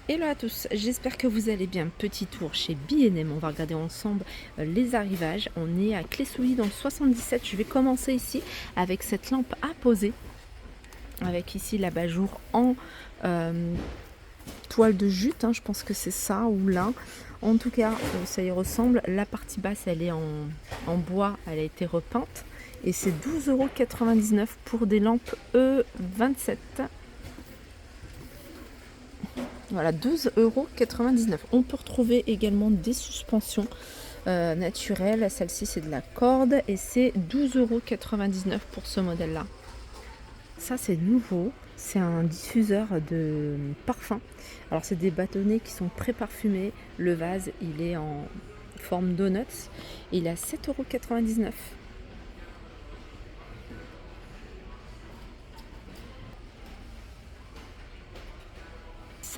Hello à tous, j'espère que vous allez bien. Petit tour chez B&M, on va regarder ensemble les arrivages. On est à Clé-Souilly dans le 77. Je vais commencer ici avec cette lampe à poser, avec ici l'abat-jour en toile de jute, je pense que c'est ça ou là. En tout cas, ça y ressemble. La partie basse, elle est en bois, elle a été repeinte. Et c'est 12,99 € pour des lampes E27. Voilà, 12,99 €. On peut retrouver également des suspensions naturelles. Celle-ci, c'est de la corde et c'est 12,99 € pour ce modèle-là. Ça, c'est nouveau. C'est un diffuseur de parfum. Alors, c'est des bâtonnets qui sont pré-parfumés. Le vase, il est en forme donuts. Et il est à 7,99 €.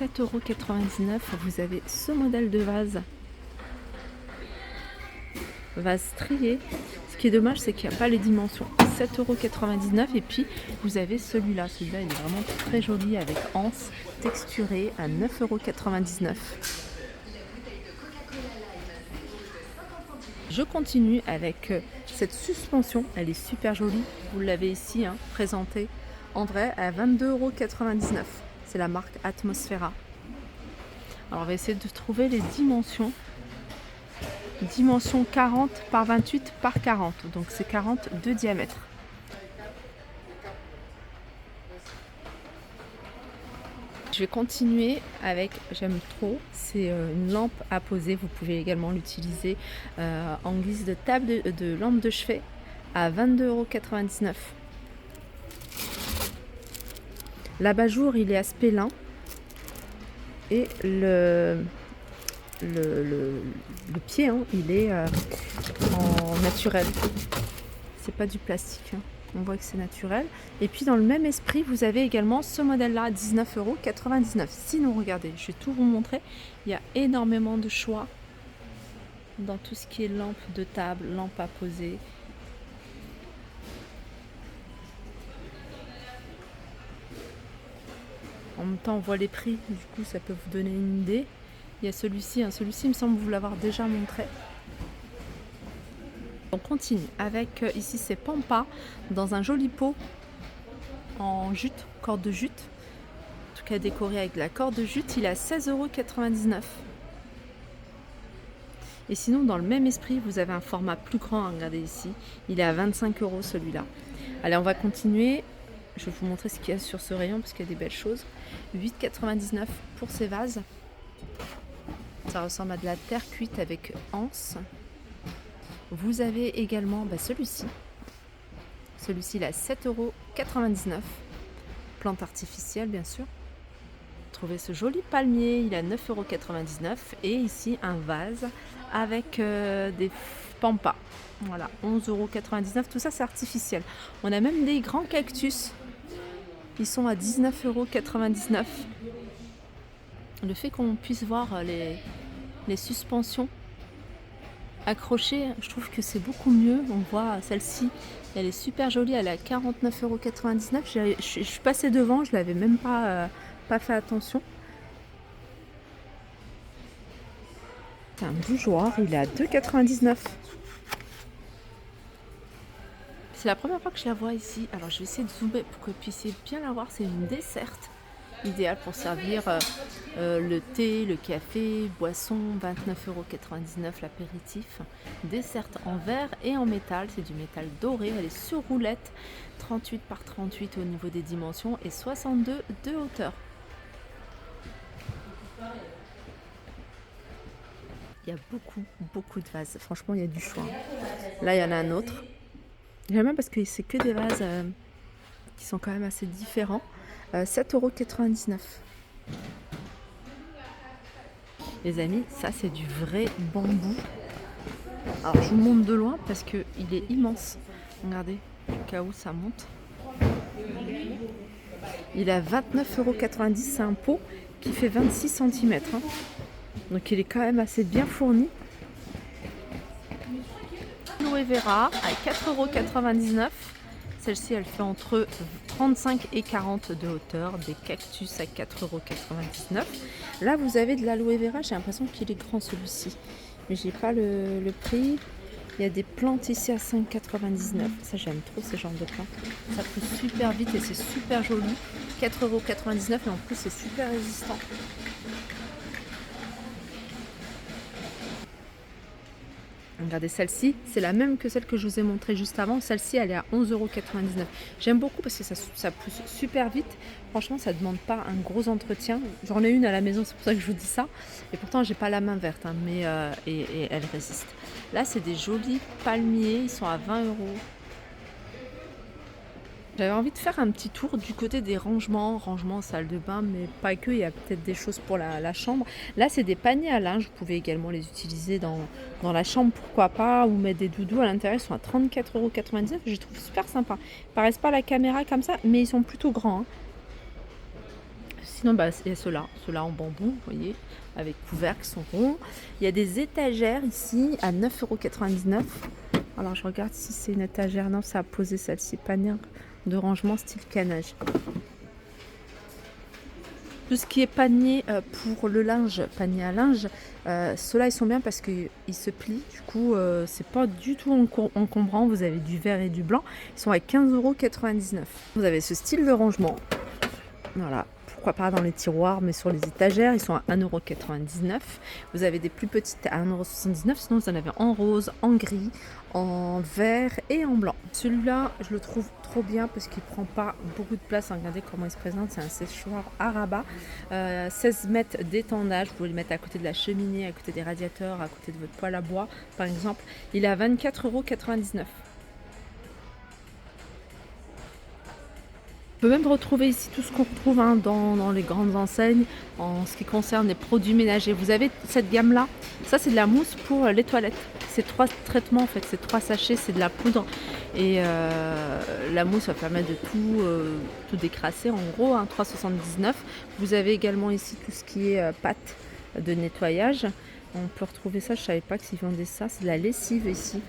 « 7,99 €, vous avez ce modèle de vase strié. Ce qui est dommage, c'est qu'il n'y a pas les dimensions. 7,99 € et puis vous avez celui-là. Celui-là, il est vraiment très joli avec anse texturée à 9,99 €. Je continue avec cette suspension. Elle est super jolie. Vous l'avez ici présentée en vrai à 22,99 €. C'est la marque Atmosfera. Alors on va essayer de trouver les dimensions. Dimension 40 par 28 par 40. Donc c'est 40 de diamètre. Je vais continuer avec, j'aime trop, c'est une lampe à poser. Vous pouvez également l'utiliser en guise de table de lampe de chevet à 22,99 €. L'abat-jour, il est aspect lin et le pied, il est en naturel. C'est pas du plastique. On voit que c'est naturel. Et puis dans le même esprit, vous avez également ce modèle-là, 19,99 €. Sinon, regardez, je vais tout vous montrer. Il y a énormément de choix dans tout ce qui est lampe de table, lampe à poser. En même temps, on voit les prix, du coup, ça peut vous donner une idée. Il y a celui-ci, celui-ci, il me semble vous l'avoir déjà montré. On continue avec, ici, c'est Pampa, dans un joli pot en jute, corde de jute. En tout cas, décoré avec de la corde de jute, il est à 16,99 €. Et sinon, dans le même esprit, vous avez un format plus grand, regardez ici. Il est à 25 € celui-là. Allez, on va continuer. Je vais vous montrer ce qu'il y a sur ce rayon parce qu'il y a des belles choses. 8,99 € pour ces vases. Ça ressemble à de la terre cuite avec anse. Vous avez également celui-ci. Celui-ci, il est à 7,99 €. Plante artificielle, bien sûr. Trouvez ce joli palmier, il est à 9,99 € et ici un vase avec des pampas. Voilà, 11,99 €. Tout ça, c'est artificiel. On a même des grands cactus. Ils sont à 19,99 €. Le fait qu'on puisse voir les suspensions accrochées, je trouve que c'est beaucoup mieux. On voit celle-ci, elle est super jolie, elle est à 49,99 €. Je suis passée devant, je l'avais même pas fait attention. C'est un bougeoir, il est à 2,99 €. C'est la première fois que je la vois ici. Alors je vais essayer de zoomer pour que vous puissiez bien la voir. C'est une desserte idéale pour servir le thé, le café, boisson, 29,99 € l'apéritif. Desserte en verre et en métal, c'est du métal doré. Elle est sur roulette, 38 par 38 au niveau des dimensions et 62 de hauteur. Il y a beaucoup de vases. Franchement, il y a du choix. Là, il y en a un autre. J'aime bien parce que c'est que des vases qui sont quand même assez différents. 7,99 €. Les amis, ça c'est du vrai bambou. Alors je vous montre de loin parce qu'il est immense. Regardez, au cas où ça monte. Il est à 29,90 €. C'est un pot qui fait 26 cm. Donc il est quand même assez bien fourni. Aloe Vera à 4,99 €. Celle-ci, elle fait entre 35 et 40 de hauteur, des cactus à 4,99 €. Là, vous avez de l'aloe vera, j'ai l'impression qu'il est grand celui-ci, mais j'ai pas le prix. Il y a des plantes ici à 5,99 €. Ça, j'aime trop ces genres de plantes. Ça pousse super vite et c'est super joli. 4,99 € et en plus, c'est super résistant. Regardez celle-ci, c'est la même que celle que je vous ai montrée juste avant. Celle-ci, elle est à 11,99 €. J'aime beaucoup parce que ça pousse super vite. Franchement, ça ne demande pas un gros entretien. J'en ai une à la maison, c'est pour ça que je vous dis ça. Et pourtant, j'ai pas la main verte, hein, mais et elle résiste. Là, c'est des jolis palmiers. Ils sont à 20 €. J'avais envie de faire un petit tour du côté des rangements, salle de bain, mais pas que, il y a peut-être des choses pour la chambre. Là, c'est des paniers à linge, vous pouvez également les utiliser dans la chambre, pourquoi pas, ou mettre des doudous à l'intérieur, ils sont à 34,99 €, je les trouve super sympas. Ils paraissent pas à la caméra comme ça, mais ils sont plutôt grands, hein. Sinon, bah, il y a ceux-là en bambou, vous voyez, avec couvercle, qui sont ronds. Il y a des étagères ici à 9,99 €. Alors, je regarde si c'est une étagère, non, ça a posé celle-ci, panier de rangement style canage. Tout ce qui est panier pour le linge, panier à linge, ceux-là ils sont bien parce qu'ils se plient. Du coup, c'est pas du tout encombrant. Vous avez du vert et du blanc. Ils sont à 15,99 €. Vous avez ce style de rangement. Voilà. Pourquoi pas dans les tiroirs, mais sur les étagères, ils sont à 1,99 €. Vous avez des plus petites à 1,79 €. Sinon, vous en avez en rose, en gris, en vert et en blanc. Celui-là, je le trouve trop bien parce qu'il prend pas beaucoup de place. Regardez comment il se présente. C'est un séchoir à rabat. 16 mètres d'étendage. Vous pouvez le mettre à côté de la cheminée, à côté des radiateurs, à côté de votre poêle à bois, par exemple. Il est à 24,99 €. On peut même retrouver ici tout ce qu'on retrouve dans les grandes enseignes en ce qui concerne les produits ménagers. Vous avez cette gamme-là, ça c'est de la mousse pour les toilettes. C'est 3 traitements en fait, c'est 3 sachets, c'est de la poudre. Et la mousse va permettre de tout décrasser en gros, 3,79 €. Vous avez également ici tout ce qui est pâte de nettoyage. On peut retrouver ça, je ne savais pas qu'ils vendaient ça, c'est de la lessive ici.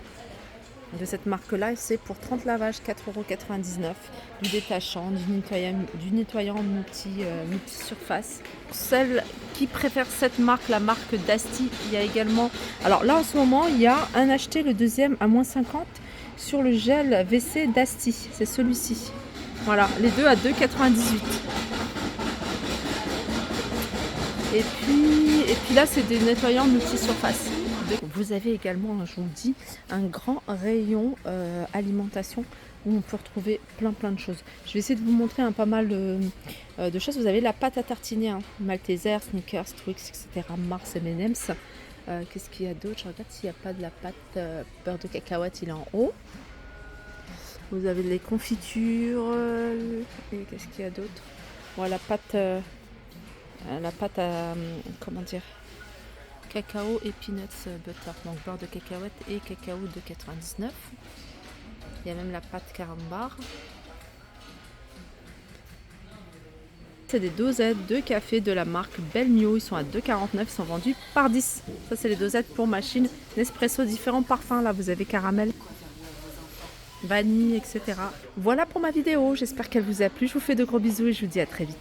De cette marque-là, c'est pour 30 lavages, 4,99 €, du détachant, du nettoyant multi-surface. Celles qui préfèrent cette marque, la marque Dasti, il y a également... Alors là, en ce moment, il y a un acheté, le deuxième à moins 50 sur le gel WC Dasti. C'est celui-ci. Voilà, les deux à 2,98 €. Et puis là, c'est des nettoyants multi-surface. Vous avez également, je vous le dis, un grand rayon alimentation où on peut retrouver plein de choses. Je vais essayer de vous montrer pas mal de choses. Vous avez la pâte à tartiner, Malteser, Snickers, Twix, etc. Mars, M&M's. Qu'est-ce qu'il y a d'autre? Je regarde s'il n'y a pas de la pâte beurre de cacahuète, il est en haut. Vous avez les confitures. Et qu'est-ce qu'il y a d'autre? Voilà, la pâte à... comment dire? Cacao et peanuts butter, donc beurre de cacahuète et cacao de 99. Il y a même la pâte carambar. C'est des dosettes de café de la marque Belmio, ils sont à 2,49 €, ils sont vendus par 10. Ça c'est les dosettes pour machine Nespresso, différents parfums, là vous avez caramel, vanille, etc. Voilà pour ma vidéo, j'espère qu'elle vous a plu, je vous fais de gros bisous et je vous dis à très vite.